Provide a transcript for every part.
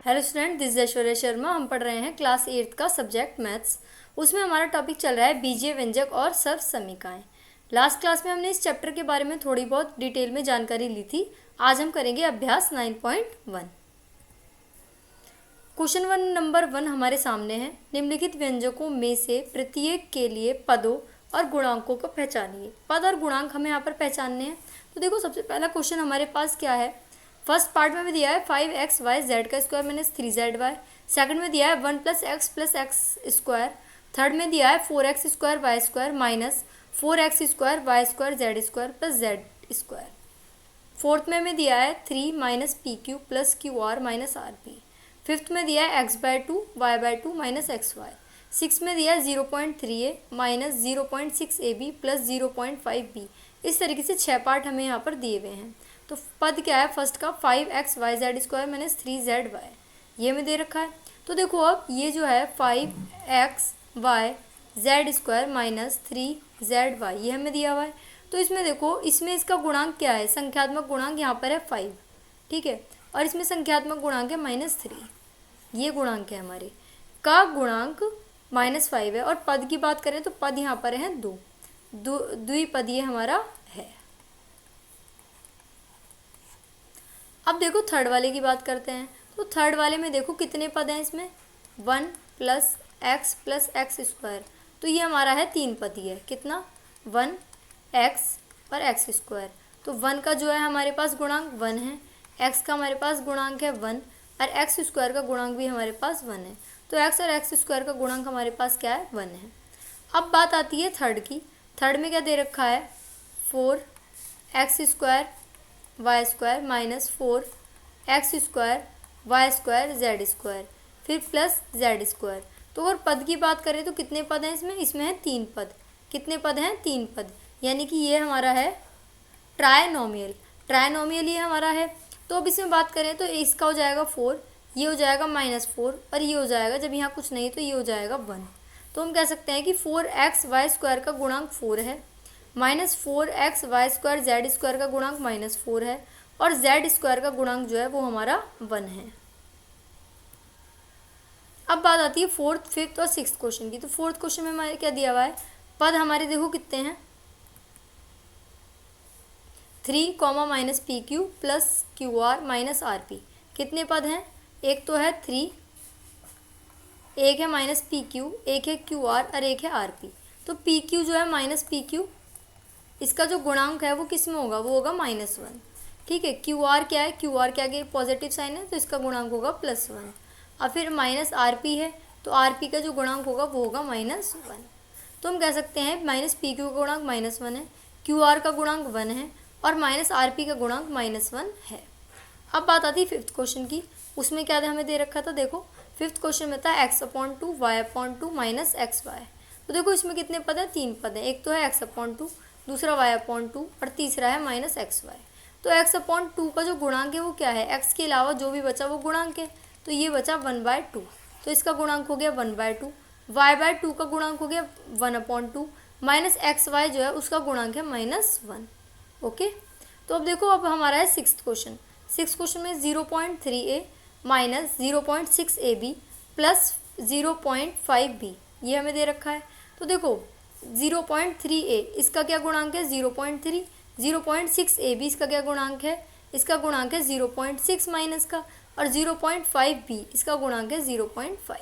Hello student, this is Aishwarya Sharma. हम पढ़ रहे हैं क्लास 8 का सब्जेक्ट मैथ्स। उसमें हमारा टॉपिक चल रहा है बीजीय व्यंजक और सर्वसमीकाएं। लास्ट क्लास में हमने इस चैप्टर के बारे में थोड़ी बहुत डिटेल में जानकारी ली थी। आज हम करेंगे अभ्यास 9.1। क्वेश्चन नंबर 1 हमारे सामने है। निम्नलिखित व्यंजकों में से प्रत्येक के लिए पदों और गुणांकों को पहचानिए। पद और गुणांक हमें यहाँ पर पहचानने हैं। तो देखो, सबसे पहला क्वेश्चन हमारे पास क्या है। फर्स्ट पार्ट में भी दिया है 5xy का स्क्वायर माइनस 3zy। सेकंड में दिया है 1 + x स्क्वायर। थर्ड में दिया है 4x square Y square minus 4x square Y square Z square plus Z square. Fourth में हमें दिया है 3 - pq plus qr minus rp। Fifth में दिया है x/2 y/2 minus xy। Six में दिया है 0.3a minus 0.6ab plus 0.5b। इस तरीके से 6 पार्ट हमें यहाँ पर दिए हुए हैं। तो पद क्या है फर्स्ट का 5xyz स्क्वायर माइनस 3zy, ये हमें दे रखा है। तो देखो, अब ये जो है 5xyz स्क्वायर माइनस 3zy, ये हमें दिया हुआ है। तो इसमें देखो, इसमें इसका गुणांक क्या है, संख्यात्मक गुणांक यहाँ पर है 5, ठीक है, और इसमें संख्यात्मक गुणांक है -3। ये गुणांक है हमारे का गुणांक -5 है। और पद की बात करें तो पद यहाँ पर है 2, द्विपदीय हमारा है। अब देखो, थर्ड वाले की बात करते हैं। तो थर्ड वाले में देखो कितने पद हैं इसमें, 1 + x + x स्क्वायर। तो ये हमारा है 3 पदीय है। कितना, 1x और x स्क्वायर। तो 1 का जो है हमारे पास गुणांक 1 है, x का हमारे पास गुणांक है 1 और x स्क्वायर का गुणांक भी हमारे पास 1 है। तो x और x स्क्वायर का गुणांक हमारे पास क्या है, 1 है। अब बात आती है थर्ड की। थर्ड में क्या दे रखा है, 4x square Y square minus 4x square Y square Z square फिर प्लस जेड स्क्वायर। तो अगर पद की बात करें तो कितने पद हैं इसमें, इसमें है 3 पद। कितने पद हैं, 3 पद, यानी कि ये हमारा है ट्रायनोमियल ये हमारा है। तो अब इसमें बात करें तो इसका हो जाएगा 4, ये हो जाएगा -4 और ये हो जाएगा, जब यहाँ कुछ नहीं तो ये हो जाएगा 1। तो हम कह सकते हैं कि 4xy स्क्वायर का गुणांक 4 है, -4xy स्क्वायर जेड स्क्वायर का गुणांक -4 है और जेड स्क्वायर का गुणांक जो है वो हमारा 1 है। अब बात आती है फोर्थ, फिफ्थ और सिक्स्थ क्वेश्चन की। तो फोर्थ क्वेश्चन में हमारे क्या दिया हुआ है, पद हमारे देखो कितने हैं, 3, -pq plus qr minus rp। कितने पद हैं, एक तो है 3, एक है -pq, एक है qr और एक है rp। तो pq जो है -pq, इसका जो गुणांक है वो किस में होगा, वो होगा -1, ठीक है। qr क्या है, qr के आगे पॉजिटिव साइन है तो इसका गुणांक होगा +1। और फिर -rp है तो rp का जो गुणांक होगा वो होगा -1। तो हम कह सकते हैं -pq का गुणांक -1 है, qr का गुणांक 1 है और -rp का गुणांक -1 है। अब बात आती है फिफ्थ क्वेश्चन की। उसमें क्या हमें दे रखा था, देखो फिफ्थ क्वेश्चन में था x/2 y/2 माइनस xy। तो देखो इसमें कितने पद हैं, 3 पद हैं। एक तो है x/2, दूसरा y/2 और तीसरा है -xy। तो x/2 का जो गुणांक है वो क्या है, x के अलावा जो भी बचा वो गुणांक है। तो ये बचा 1/2, तो इसका गुणांक हो गया 1/2। y/2 का गुणांक हो गया 1/2 माइनस xy जो है उसका गुणांक है -1। ओके। तो अब देखो, अब हमारा है सिक्स्थ क्वेश्चन। सिक्स्थ क्वेश्चन में 0.3a minus 0.6ab plus 0.5b, ये हमें दे रखा है। तो देखो 0.3a इसका क्या गुणांक है, 0.3, 0.6ab इसका क्या गुणांक है, इसका गुणांक है 0.6 माइनस का, और 0.5b इसका गुणांक है 0.5।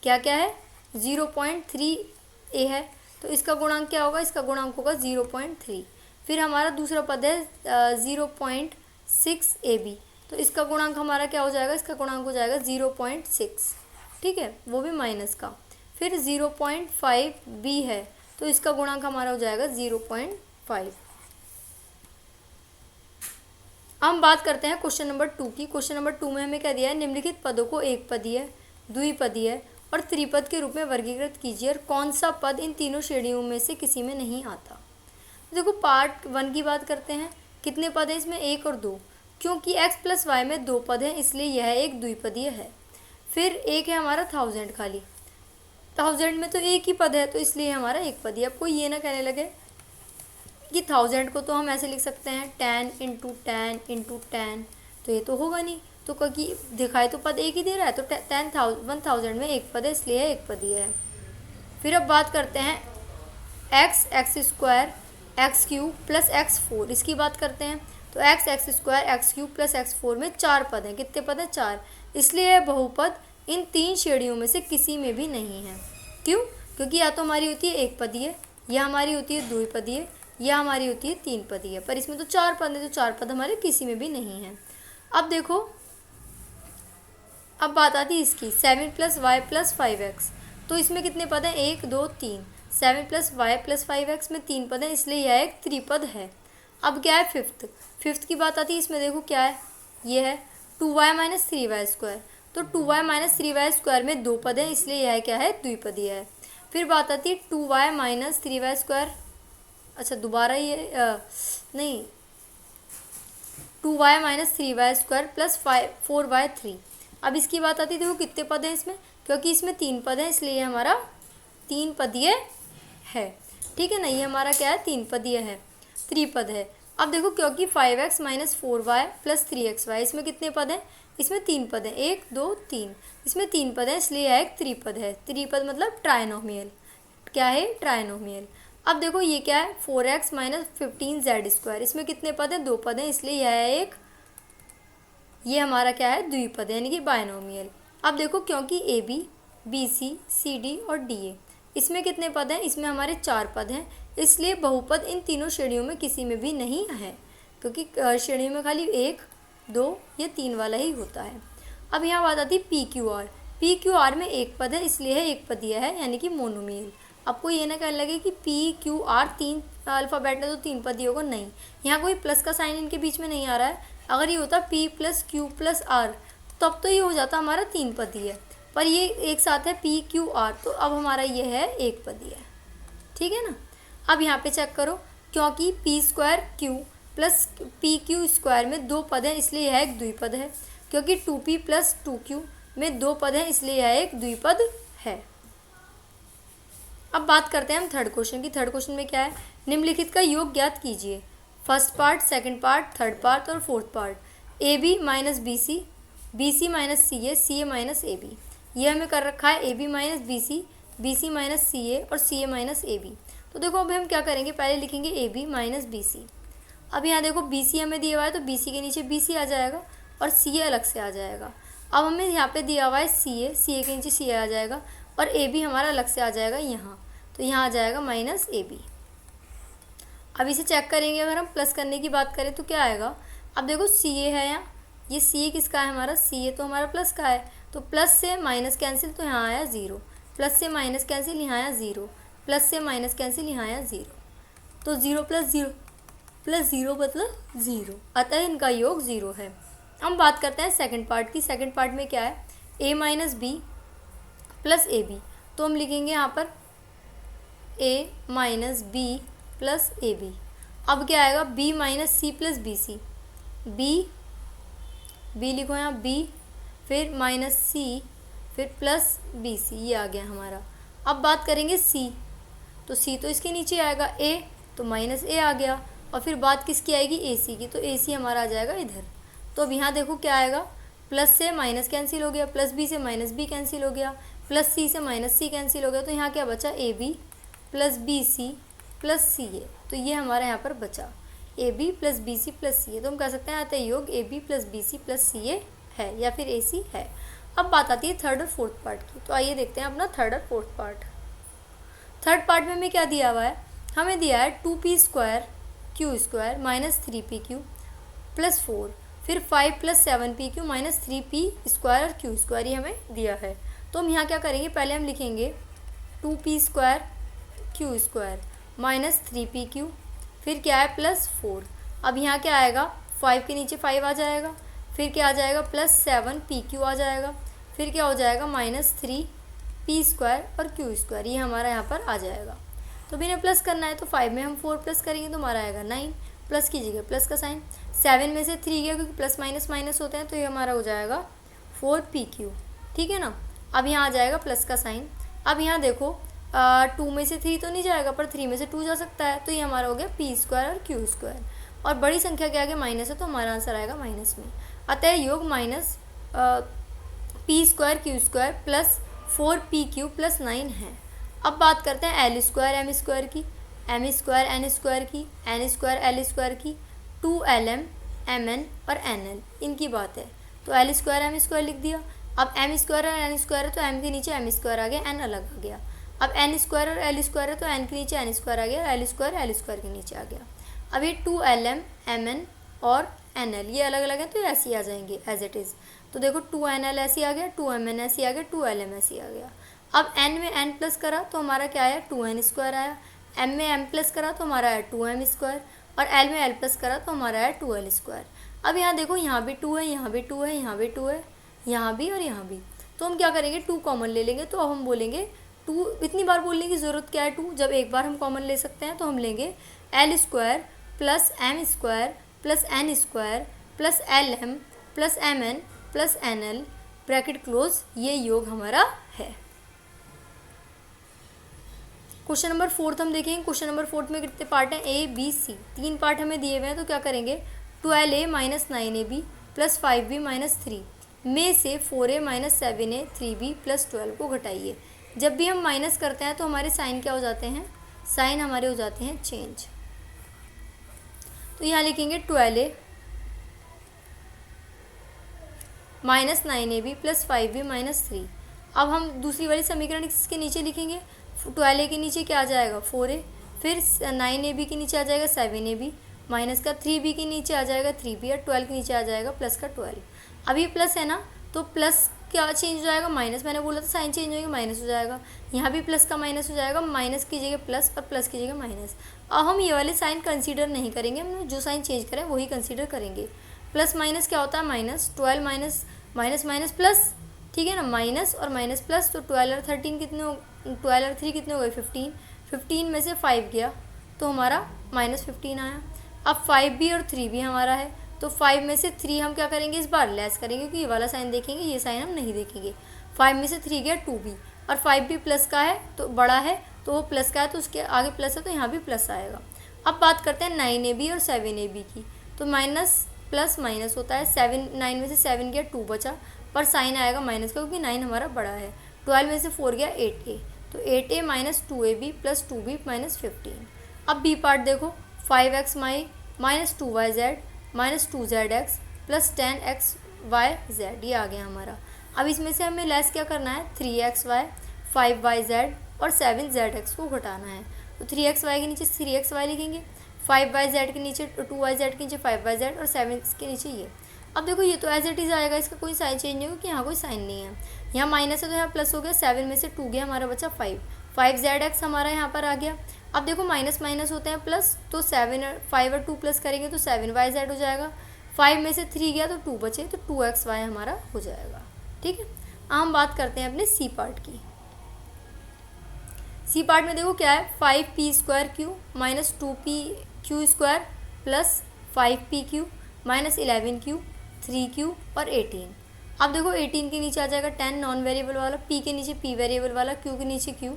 क्या क्या है, 0.3a है तो इसका गुणांक क्या होगा, इसका गुणांक होगा 0.3। फिर हमारा दूसरा पद है 0.6ab, तो इसका गुणांक हमारा क्या हो जाएगा, इसका गुणांक हो जाएगा 0.6, ठीक है, वो भी माइनस का। फिर 0.5b है तो इसका गुणांक हमारा हो जाएगा 0.5। हम बात करते हैं क्वेश्चन नंबर 2 की। क्वेश्चन नंबर 2 में हमें क्या दिया है, निम्नलिखित पदों को एक पदीय, द्विपदीय और त्रिपद के रूप में वर्गीकृत कीजिए और कौन सा पद इन तीनों श्रेणियों में से किसी में नहीं आता। देखो पार्ट 1 की बात करते हैं। कितने पद हैं इसमें, 1 और 2, क्योंकि x + y में 2 पद हैं इसलिए यह एक द्विपदीय है। फिर एक है हमारा 1000, खाली 1000 में तो एक ही पद है तो इसलिए हमारा एक पदीय। अब कोई ये ना कहने लगे कि 1000 को तो हम ऐसे लिख सकते हैं 10 × 10 × 10, तो ये तो होगा नहीं। तो क्योंकि दिखाई तो पद एक ही दे रहा है, तो 10,000 में एक पद है, इसलिए एक पद ही है। फिर अब बात करते हैं x square x cube plus x four, इसकी बात करते हैं। तो x square x cube plus x four में 4 पद हैं। कितने पद हैं? 4। इसलिए यह बहुपद इन 3 श्रेणियों में से किसी में भी नहीं है। क्यों? क्योंकि या तो हमारी होती है एक पदीय, या हमारी होती है द्विपदीय, या हमारी होती है 3 पदीय। पर इसमें तो 4 पद है, तो 4 पद हमारे किसी में भी नहीं है। अब देखो, अब बात आती है इसकी 7 + y + 5x। तो इसमें कितने पद हैं? 1 2 3। 7 + y + 5x में 3 पद हैं, इसलिए यह एक त्रिपद है। अब क्या है? फिफ्थ की बात आती है। इसमें देखो क्या है, ये है 2y - 3y²। तो 2y - 3y² में 2 पद हैं, इसलिए यह क्या है? द्विपदीय है। फिर बात आती है 2y - 3y²। अच्छा दोबारा ये नहीं, 2y - 3y² + 4y3। अब इसकी बात आती है, देखो कितने पद हैं इसमें, क्योंकि इसमें 3 पद हैं, इसलिए हमारा 3 पदीय है। ठीक है ना, ये हमारा क्या है? 3 पदीय है, त्रिपद है। अब देखो, क्योंकि 5x - 4y + 3xy, इसमें कितने पद हैं? इसमें 3 पद हैं, 1 2 3। इसमें 3 पद हैं, इसलिए यह एक त्रिपद है। त्रिपद मतलब ट्राइनोमियल। क्या है? ट्राइनोमियल। अब देखो ये क्या है? 4x - 15z²। इसमें कितने पद हैं? 2 पद हैं, इसलिए यह ये हमारा क्या है? द्विपद है, यानी कि बायनोमियल। अब देखो, क्योंकि AB BC CD और DA, इसमें कितने पद हैं? इसमें हमारे 4 पद हैं, इसलिए बहुपद इन तीनों श्रेणियों में किसी में भी नहीं है, क्योंकि श्रेणियों में खाली 1 2 या 3 वाला ही होता है। अब यहाँ बात आती है PQR। PQR में 1 पद है, इसलिए है एक पदीय है, यानी कि मोनोमियल। आपको ये ना कहने लगे कि PQR 3 अल्फ़ाबेट है तो 3 पदीय होगा, नहीं। यहाँ कोई प्लस का साइन इनके बीच में नहीं आ रहा है। अगर ये होता P + Q + R, तब तो ये हो जाता हमारा 3 पदीय, पर ये एक साथ है PQR, तो अब हमारा ये है एक पदीय। ठीक है ना। अब यहाँ पे चेक करो, क्योंकि P² + PQ² में 2 पद हैं, इसलिए यह एक द्विपद है। क्योंकि 2P + 2Q में 2 पद हैं, इसलिए यह एक द्विपद है। अब बात करते हैं हम थर्ड क्वेश्चन की। थर्ड क्वेश्चन में क्या है? निम्नलिखित का योग ज्ञात कीजिए। First part, second part, third part और fourth part. AB - BC, BC - CA, CA - AB। ये हमें कर रखा है AB - BC, BC - CA और CA - AB। तो देखो अब हम क्या करेंगे, पहले लिखेंगे AB - BC। अब यहाँ देखो BC हमें दिया हुआ है, तो BC के नीचे BC आ जाएगा और CA अलग से आ जाएगा। अब हमें यहाँ पे दिया हुआ है CA, CA के नीचे CA आ जाएगा और AB हमारा अलग से आ जाएगा यहाँ, तो यहाँ आ जाएगा -AB। अब इसे चेक करेंगे, अगर हम प्लस करने की बात करें तो क्या आएगा? अब देखो CA है यहाँ, ये CA किसका है? हमारा CA तो हमारा प्लस का है, तो प्लस से माइनस कैंसिल, तो यहाँ आया 0। प्लस से माइनस कैंसिल, यहाँ आया 0। प्लस से माइनस कैंसिल, यहाँ आया 0। तो 0 + 0 + 0 मतलब 0, अतः इनका योग 0 है। हम बात करते हैं सेकंड पार्ट की। सेकंड पार्ट में क्या है? A - B + AB। तो हम लिखेंगे यहाँ पर A - B + AB। अब क्या आएगा? B - C + BC। B लिखो यहाँ, B फिर -C फिर प्लस BC, ये आ गया हमारा। अब बात करेंगे C, तो C तो इसके नीचे आएगा, A तो -A आ गया, और फिर बात किसकी आएगी? AC की, तो AC हमारा आ जाएगा इधर। तो अब यहाँ देखो क्या आएगा? प्लस से माइनस कैंसिल हो गया, प्लस B से -B कैंसिल हो गया, प्लस C से -C कैंसिल हो गया, तो यहाँ क्या बचा? AB + BC + CA। तो ये हमारा यहाँ पर बचा AB + BC + CA। तो हम कह सकते हैं अतः योग AB + BC + CA है, या फिर AC है। अब बात आती है थर्ड और फोर्थ पार्ट की। तो आइए देखते हैं अपना थर्ड और फोर्थ पार्ट। थर्ड पार्ट में हमें क्या दिया हुआ है? हमें दिया है 2P² Q² - 3PQ + 4, फिर 5 + 7PQ - 3P² और Q², ये हमें दिया है। तो हम यहाँ क्या करेंगे? पहले हम लिखेंगे 2P² Q² - 3PQ, फिर क्या है? +4। अब यहाँ क्या आएगा? 5 के नीचे 5 आ जाएगा, फिर क्या आ जाएगा? +7PQ आ जाएगा, फिर क्या हो जाएगा? -3P² और Q², ये हमारा यहाँ पर आ जाएगा। तो भी इन्हें प्लस करना है, तो 5 में हम 4 प्लस करेंगे तो हमारा आएगा 9। प्लस कीजिएगा, प्लस का साइन। 7 में से 3 गया, क्योंकि प्लस माइनस माइनस होते हैं, तो ये हमारा हो जाएगा 4PQ। ठीक है ना। अब यहाँ आ जाएगा प्लस का साइन। अब यहाँ देखो 2 में से 3 तो नहीं जाएगा, पर 3 में से 2 जा सकता है, तो ये हमारा हो गया P² और Q²। और बड़ी संख्या के आगे माइनस है, तो हमारा आंसर आएगा माइनस में। अतः योग minus P square Q square plus 4pq plus 9 है। अब बात करते हैं एल स्क्वायर एम स्क्वायर की, एम स्क्वायर एन स्क्वायर की, एन स्क्वायर एल स्क्वायर की, 2lm mn और nl इनकी बात है। तो एल स्क्वायर एम स्क्वायर लिख दिया। अब एम स्क्वायर और एन स्क्वायर है तो एम के नीचे एम स्क्वायर आ गया, एन अलग आ गया। अब एन स्क्वायर और एल स्क्वायर है तो एन के नीचे एन स्क्वायर आ गया, एल स्क्वायर के नीचे आ गया। अब ये 2lm mn और nl ये अलग अलग है तो ऐसे ही आ जाएंगे एज इट इज़। तो देखो 2nl ऐसे आ गया, 2mn ऐसे आ गया, 2lm ऐसे आ गया। अब n में n प्लस करा तो हमारा क्या आया, 2n स्क्वायर आया। m में m प्लस करा तो हमारा आया 2m स्क्वायर, और l में l प्लस करा तो हमारा आया 2l स्क्वायर। अब यहाँ देखो यहाँ भी 2 है, यहाँ भी 2 है, यहाँ भी 2 है, यहाँ भी और यहाँ भी। तो हम क्या करेंगे, 2 कॉमन ले लेंगे। तो अब हम बोलेंगे 2, इतनी बार बोलने की ज़रूरत क्या है 2, जब एक बार हम कॉमन ले सकते हैं। तो हम लेंगे l square plus m square plus n square plus lm plus mn plus nl bracket close, ये योग हमारा है। क्वेश्चन नंबर 4 हम देखेंगे। क्वेश्चन नंबर 4 में कितने पार्ट हैं, ए बी सी, 3 पार्ट हमें दिए हुए हैं। तो क्या करेंगे, 12a minus 9ab plus 5b minus 3 में से 4a minus 7a 3b plus 12 को घटाइए। जब भी हम माइनस करते हैं तो हमारे साइन क्या हो जाते हैं, साइन हमारे हो जाते हैं चेंज। तो यहाँ लिखेंगे 12a minus 9ab plus 5b minus 3। अब हम दूसरी वाली समीकरण इसके नीचे लिखेंगे। 12a के नीचे क्या आ जाएगा 4a, फिर 9ab के नीचे आ जाएगा 7ab माइनस का 3b के नीचे आ जाएगा 3b और 12 के नीचे आ जाएगा प्लस का 12। अब ये प्लस है ना, तो प्लस क्या चेंज हो जाएगा, माइनस। मैंने बोला था साइन चेंज होगा माइनस हो जाएगा। यहाँ भी प्लस का माइनस हो जाएगा, माइनस की जगह प्लस और प्लस की जगह माइनस। अब हम ये वाले साइन कंसीडर नहीं करेंगे, हम जो साइन चेंज करें वही कंसीडर करेंगे। प्लस माइनस क्या होता है minus, 12 minus minus minus plus, ठीक है ना, माइनस और माइनस प्लस। तो 12 और 13 कितने हो, 12 और 3 कितने हो गए 15, 15 में से 5 गया तो हमारा माइनस 15 आया। अब 5b और 3b हमारा है, तो 5 में से 3 हम क्या करेंगे, इस बार लेस करेंगे क्योंकि ये वाला साइन देखेंगे, ये साइन हम नहीं देखेंगे। 5 में से 3 गया 2b, और 5b प्लस का है तो बड़ा है, तो वो प्लस का है तो उसके आगे प्लस है तो यहाँ भी प्लस आएगा। अब बात करते हैं 9ab और 7ab की। तो माइनस प्लस माइनस होता है, 9 में से 7 गया 2 बचा, पर साइन आएगा माइनस का क्योंकि 9 हमारा बड़ा है। 12 में से 4 गया 8a, तो 8a minus 2ab plus 2b minus 15। अब बी पार्ट देखो, 5x minus 2yz minus 2zx plus 10xyz, ये आ गया हमारा। अब इसमें से हमें लेस क्या करना है, 3xy 5yz और 7zx को घटाना है। तो 3xy के नीचे 3xy लिखेंगे, 5yz के नीचे 2yz के नीचे 5yz और 7 के नीचे ये। अब देखो ये तो एज इट इज़ आएगा, इसका कोई साइन चेंज नहीं होगा कि यहाँ कोई साइन नहीं है। यहाँ माइनस है तो यहाँ प्लस हो गया, 7 में से 2 गया हमारा बचा 5zx हमारा यहाँ पर आ गया। अब देखो माइनस माइनस होते हैं प्लस, तो 5 और 2 प्लस करेंगे तो 7yz हो जाएगा। 5 में से 3 गया तो 2 बचे, तो 2xy हमारा हो जाएगा। ठीक है, हम बात करते हैं अपने सी पार्ट की। सी पार्ट में देखो क्या है, 5p square Q minus 2pq square plus 5pq minus 11q 3q और 18। अब देखो 18 के नीचे आ जाएगा 10 नॉन वेरिएबल वाला, p के नीचे p वेरिएबल वाला, q के नीचे q,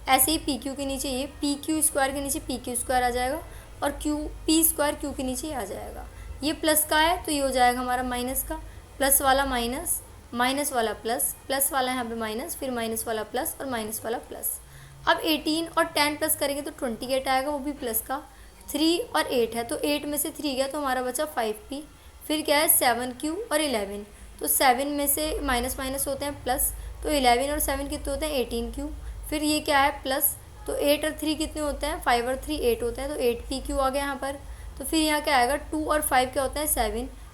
ऐसे ही pq के नीचे ये pq स्क्वायर के नीचे pq स्क्वायर आ जाएगा, और p स्क्वायर q के नीचे आ जाएगा। ये प्लस का है तो ये हो जाएगा हमारा माइनस का, प्लस वाला माइनस, माइनस वाला प्लस, प्लस वाला यहाँ पे माइनस, फिर माइनस वाला प्लस और माइनस वाला प्लस। अब 18 और 10 प्लस करेंगे तो 28 आएगा, वो भी प्लस का। 3 और 8 है तो 8 में से 3 गया तो हमारा बचा 5p, फिर क्या है 7q और 11, तो 7 में से माइनस माइनस होते हैं प्लस, तो 11 और 7 कितने होते हैं 18q, फिर ये क्या है प्लस, तो 8 और 3 कितने होते हैं 5 और 3 8 होते हैं, तो 8pq आ गया यहाँ पर। तो फिर यहाँ क्या आएगा 2 और 5 क्या होता है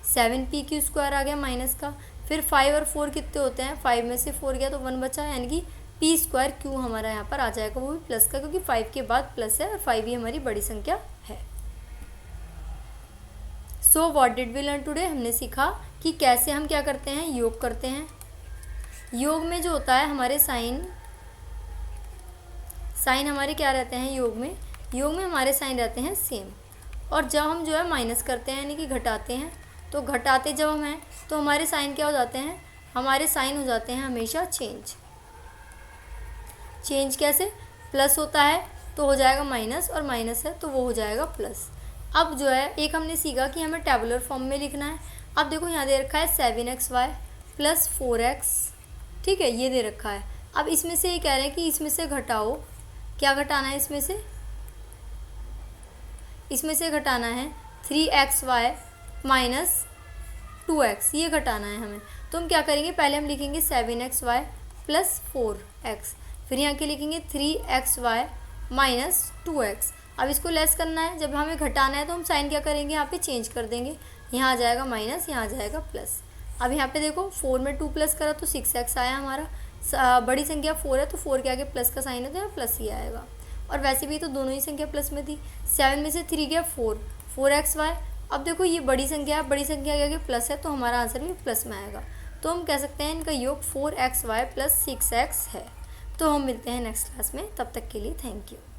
7pq स्क्वायर आ गया माइनस का। फिर 5 और 4 कितने होते हैं, 5 में से 4 गया तो 1 बचा, यानी कि p स्क्वायर q हमारा यहाँ पर आ जाएगा, वो भी प्लस का, क्योंकि 5 के बाद प्लस है और 5 ही हमारी बड़ी संख्या है। So what did we learn today, हमने सीखा कि कैसे हम क्या करते हैं, योग करते हैं। योग में जो होता है हमारे साइन हमारे क्या रहते हैं योग में हमारे साइन रहते हैं सेम। और जब हम जो है माइनस करते हैं यानी कि घटाते हैं, तो घटाते जब हम हैं तो हमारे साइन क्या हो जाते हैं, हमारे साइन हो जाते हैं हमेशा चेंज कैसे, प्लस होता है तो हो जाएगा माइनस, और माइनस है तो वो हो जाएगा प्लस। अब जो है एक हमने सीखा कि हमें टेबुलर फॉर्म में लिखना है। अब देखो यहाँ दे रखा है 7xy प्लस 4x, ठीक है, ये दे रखा है। अब इसमें से ये कह रहे हैं कि इसमें से घटाओ, क्या घटाना है इसमें से घटाना है 3xy माइनस 2x, ये घटाना है हमें। तो हम क्या करेंगे, पहले हम लिखेंगे 7xy प्लस 4x, फिर यहाँ के लिखेंगे 3xy माइनस 2x। अब इसको लेस करना है, जब हमें घटाना है तो हम साइन क्या करेंगे, यहाँ पे चेंज कर देंगे, यहाँ आ जाएगा माइनस, यहाँ आ जाएगा प्लस। अब यहाँ पे देखो 4 में 2 प्लस करा तो 6x आया हमारा, बड़ी संख्या 4 है तो 4 के आगे प्लस का साइन है तो यहाँ प्लस ही आएगा। और वैसे भी तो दोनों ही संख्या प्लस में थी, 7 में से 3 गया 4xy। अब देखो ये बड़ी संख्या है, बड़ी संख्या के आगे प्लस है तो हमारा आंसर भी प्लस में आएगा। तो हम कह सकते हैं इनका योग 4xy प्लस 6x है। तो हम मिलते हैं नेक्स्ट क्लास में, तब तक के लिए थैंक यू।